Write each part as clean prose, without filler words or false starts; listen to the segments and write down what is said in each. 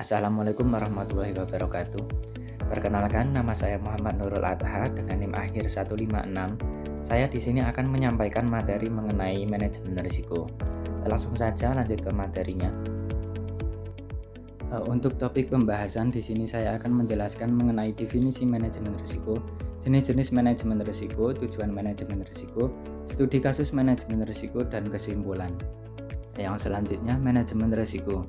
Assalamualaikum warahmatullahi wabarakatuh. Perkenalkan, nama saya Muhammad Nurul Adha dengan NIM akhir 156. Saya di sini akan menyampaikan materi mengenai manajemen risiko. Langsung saja lanjut ke materinya. Untuk topik pembahasan di sini saya akan menjelaskan mengenai definisi manajemen risiko, jenis-jenis manajemen risiko, tujuan manajemen risiko, studi kasus manajemen risiko, dan kesimpulan. Yang selanjutnya, manajemen risiko.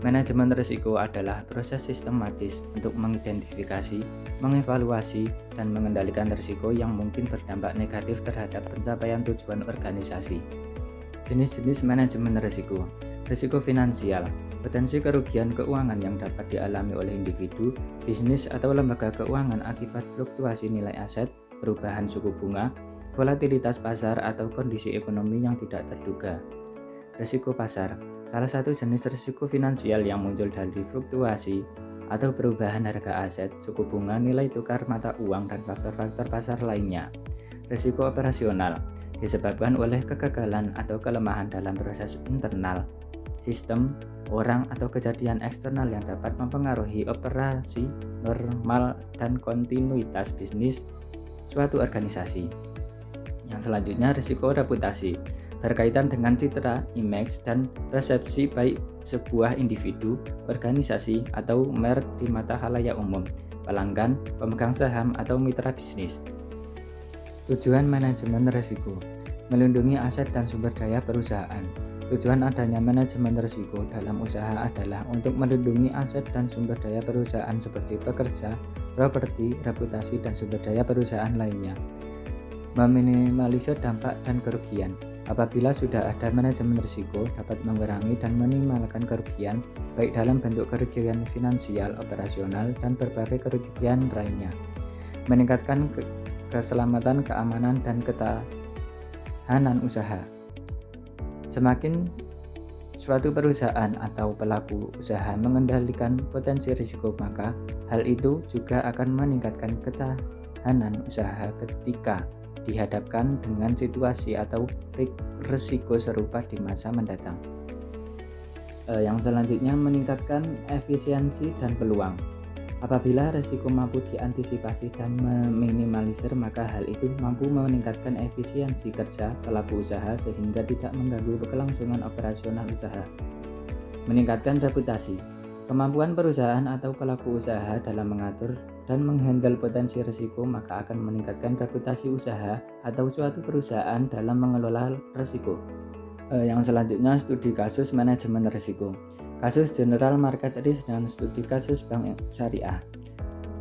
Manajemen risiko adalah proses sistematis untuk mengidentifikasi, mengevaluasi, dan mengendalikan risiko yang mungkin berdampak negatif terhadap pencapaian tujuan organisasi. Jenis-jenis manajemen risiko. Risiko finansial, potensi kerugian keuangan yang dapat dialami oleh individu, bisnis, atau lembaga keuangan akibat fluktuasi nilai aset, perubahan suku bunga, volatilitas pasar, atau kondisi ekonomi yang tidak terduga. Risiko pasar, salah satu jenis risiko finansial yang muncul dari fluktuasi atau perubahan harga aset, suku bunga, nilai tukar mata uang, dan faktor-faktor pasar lainnya. Risiko operasional, disebabkan oleh kegagalan atau kelemahan dalam proses internal, sistem, orang, atau kejadian eksternal yang dapat mempengaruhi operasi normal dan kontinuitas bisnis suatu organisasi. Yang selanjutnya, risiko reputasi, berkaitan dengan citra, image, dan persepsi baik sebuah individu, organisasi, atau merek di mata khalayak umum, pelanggan, pemegang saham, atau mitra bisnis. Tujuan manajemen risiko, melindungi aset dan sumber daya perusahaan. Tujuan adanya manajemen risiko dalam usaha adalah untuk melindungi aset dan sumber daya perusahaan seperti pekerja, properti, reputasi, dan sumber daya perusahaan lainnya. Meminimalisir dampak dan kerugian. Apabila sudah ada manajemen risiko, dapat mengurangi dan meminimalkan kerugian, baik dalam bentuk kerugian finansial, operasional, dan berbagai kerugian lainnya. Meningkatkan keselamatan, keamanan, dan ketahanan usaha. Semakin suatu perusahaan atau pelaku usaha mengendalikan potensi risiko, maka hal itu juga akan meningkatkan ketahanan usaha ketika dihadapkan dengan situasi atau risiko serupa di masa mendatang. Yang selanjutnya, meningkatkan efisiensi dan peluang. Apabila risiko mampu diantisipasi dan meminimalisir, maka hal itu mampu meningkatkan efisiensi kerja pelaku usaha sehingga tidak mengganggu kelangsungan operasional usaha. Meningkatkan reputasi. Kemampuan perusahaan atau pelaku usaha dalam mengatur dan menghandle potensi risiko maka akan meningkatkan reputasi usaha atau suatu perusahaan dalam mengelola risiko. Yang selanjutnya, studi kasus manajemen risiko. Kasus General Market Risk dan studi kasus Bank Syariah.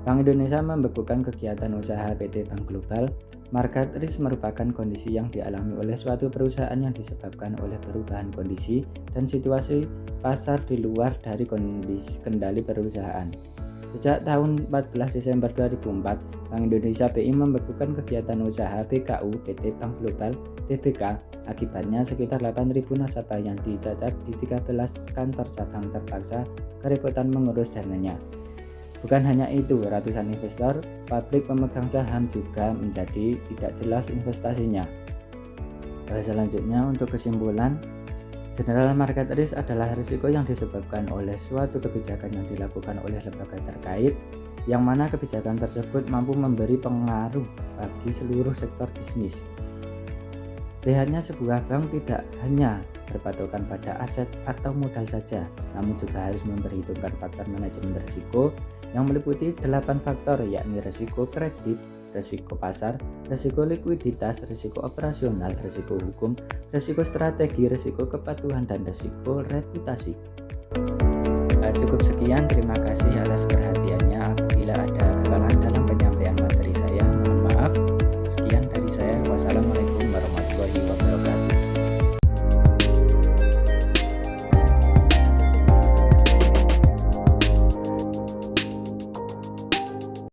Bank Indonesia membekukan kegiatan usaha PT Bank Global. Market risk merupakan kondisi yang dialami oleh suatu perusahaan yang disebabkan oleh perubahan kondisi dan situasi pasar di luar dari kondisi kendali perusahaan. Sejak tahun 14 Desember 2004, Bank Indonesia BI membekukan kegiatan usaha BKU PT Bank Global Tbk. Akibatnya sekitar 8.000 nasabah yang dicatat di 13 kantor cabang terpaksa kerepotan mengurus dananya. Bukan hanya itu, ratusan investor, publik pemegang saham juga menjadi tidak jelas investasinya. Selanjutnya, untuk kesimpulan, General Market Risk adalah risiko yang disebabkan oleh suatu kebijakan yang dilakukan oleh lembaga terkait, yang mana kebijakan tersebut mampu memberi pengaruh bagi seluruh sektor bisnis. Sehatnya sebuah bank tidak hanya berpatokan pada aset atau modal saja, namun juga harus memperhitungkan faktor manajemen risiko yang meliputi 8 faktor, yakni risiko kredit, risiko pasar, risiko likuiditas, risiko operasional, risiko hukum, risiko strategi, risiko kepatuhan, dan risiko reputasi. Cukup sekian, terima kasih atas perhatiannya. Apabila ada